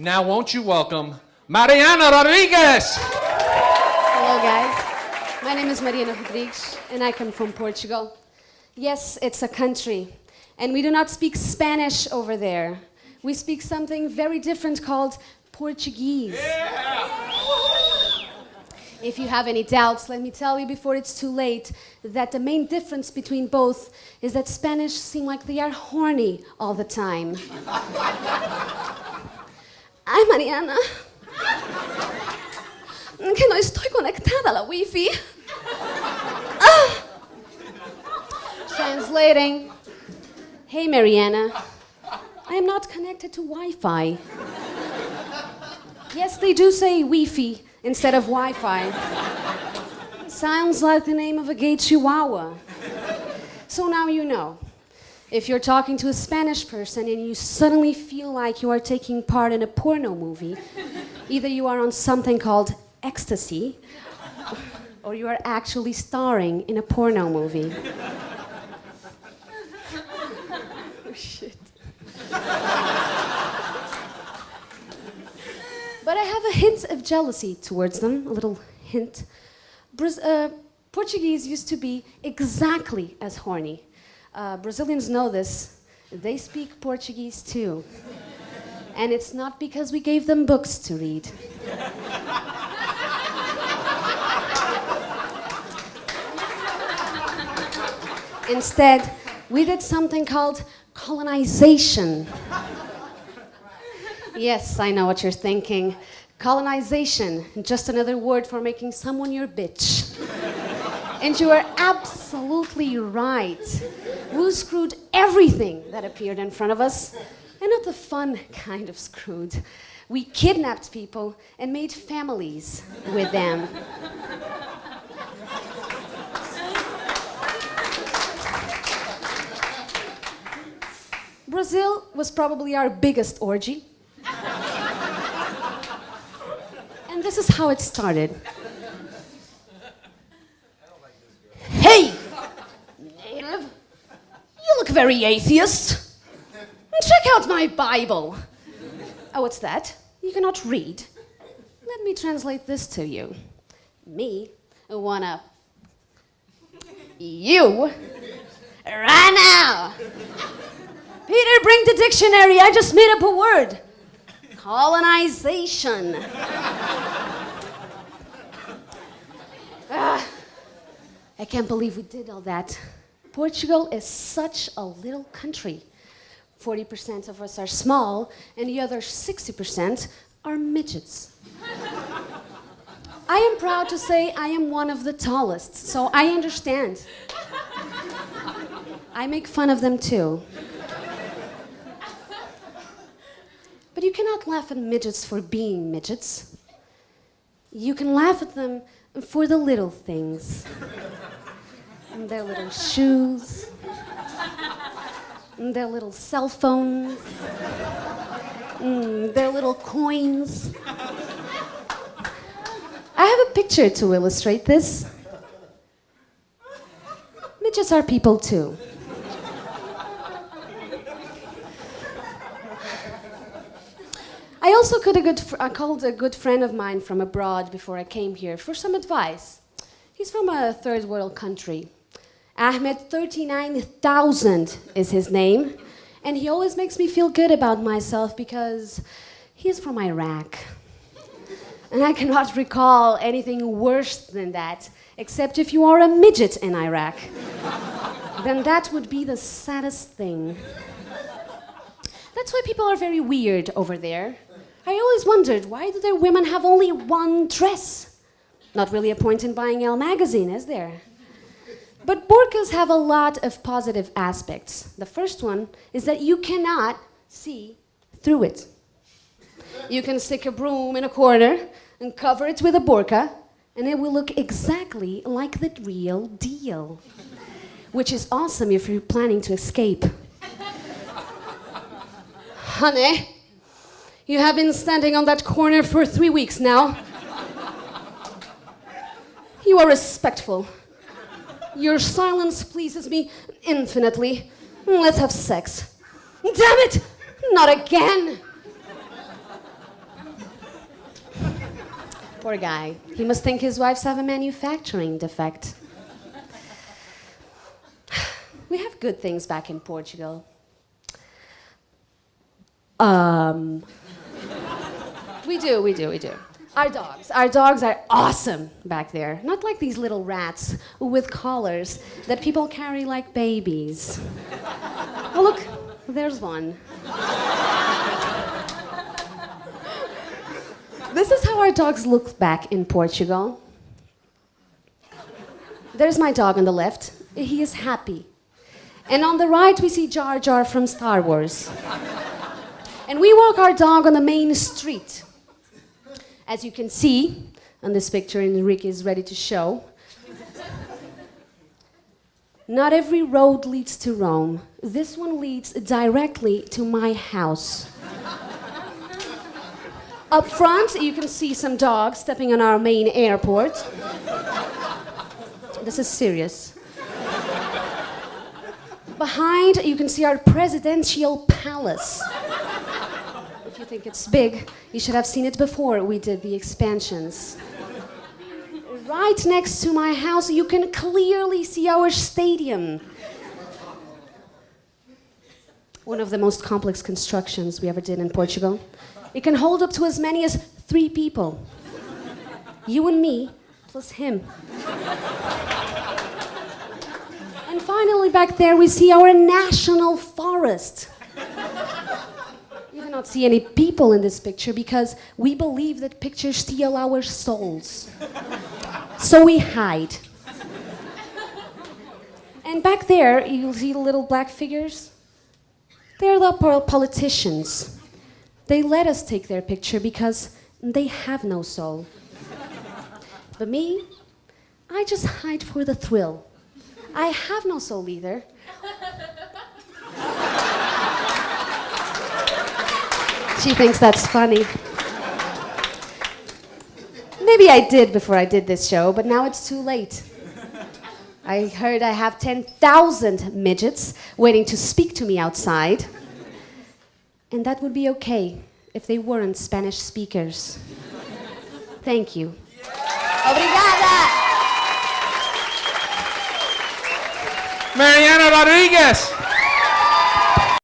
Now won't you welcome Mariana Rodrigues! Hello guys, my name is Mariana Rodrigues and I come from Portugal. Yes, it's a country, and we do not speak Spanish over there. We speak something very different called Portuguese. Yeah. If you have any doubts, let me tell you before it's too late that the main difference between both is that Spanish seem like they are horny all the time. Ai, Mariana, que no estoy conectada a la Wi-Fi. Ah. Translating. Hey, Mariana, I am not connected to Wi-Fi. Yes, they do say Wi-Fi instead of Wi-Fi. Sounds like the name of a gay chihuahua. So now you know. If you're talking to a Spanish person and you suddenly feel like you are taking part in a porno movie, either you are on something called ecstasy, or you are actually starring in a porno movie. Oh, shit. But I have a hint of jealousy towards them, a little hint. Portuguese used to be exactly as horny. Brazilians know this. They speak Portuguese too. And it's not because we gave them books to read. Instead, we did something called colonization. Yes, I know what you're thinking. Colonization, just another word for making someone your bitch. And you are absolutely right. We screwed everything that appeared in front of us, and not the fun kind of screwed. We kidnapped people and made families with them. Brazil was probably our biggest orgy. And this is how it started. Hey, native, you look very atheist. Check out my Bible. Oh, what's that? You cannot read. Let me translate this to you. Me wanna you right now. Peter, bring the dictionary. I just made up a word. Colonization. I can't believe we did all that. Portugal is such a little country. 40% of us are small, and the other 60% are midgets. I am proud to say I am one of the tallest, so I understand. I make fun of them too. But you cannot laugh at midgets for being midgets. You can laugh at them for the little things. And their little shoes, and their little cell phones, their little coins. I have a picture to illustrate this. Midgets are people too. I also called a good friend of mine from abroad before I came here for some advice. He's from a third world country. Ahmed 39,000 is his name, and he always makes me feel good about myself because he's from Iraq. And I cannot recall anything worse than that, except if you are a midget in Iraq. Then that would be the saddest thing. That's why people are very weird over there. I always wondered, why do their women have only one dress? Not really a point in buying Elle magazine, is there? But burqas have a lot of positive aspects. The first one is that you cannot see through it. You can stick a broom in a corner and cover it with a burqa, and it will look exactly like the real deal. Which is awesome if you're planning to escape. Honey, you have been standing on that corner for 3 weeks now. You are respectful. Your silence pleases me infinitely. Let's have sex. Damn it! Not again! Poor guy. He must think his wives have a manufacturing defect. We have good things back in Portugal. We do. Our dogs are awesome back there. Not like these little rats with collars that people carry like babies. Oh, look, there's one. This is how our dogs look back in Portugal. There's my dog on the left. He is happy. And on the right, we see Jar Jar from Star Wars. And we walk our dog on the main street. As you can see on this picture Enrique is ready to show, not every road leads to Rome. This one leads directly to my house. Up front, you can see some dogs stepping on our main airport. This is serious. Behind, you can see our presidential palace. If you think it's big, you should have seen it before we did the expansions. Right next to my house, you can clearly see our stadium. One of the most complex constructions we ever did in Portugal. It can hold up to as many as 3 people. You and me, plus him. And finally, back there, we see our national forest. You cannot see any people in this picture because we believe that pictures steal our souls. So we hide. And back there, you'll see the little black figures. They're the politicians. They let us take their picture because they have no soul. But me, I just hide for the thrill. I have no soul either. She thinks that's funny. Maybe I did before I did this show, but now it's too late. I heard I have 10,000 midgets waiting to speak to me outside. And that would be okay if they weren't Spanish speakers. Thank you. Mariana Rodrigues.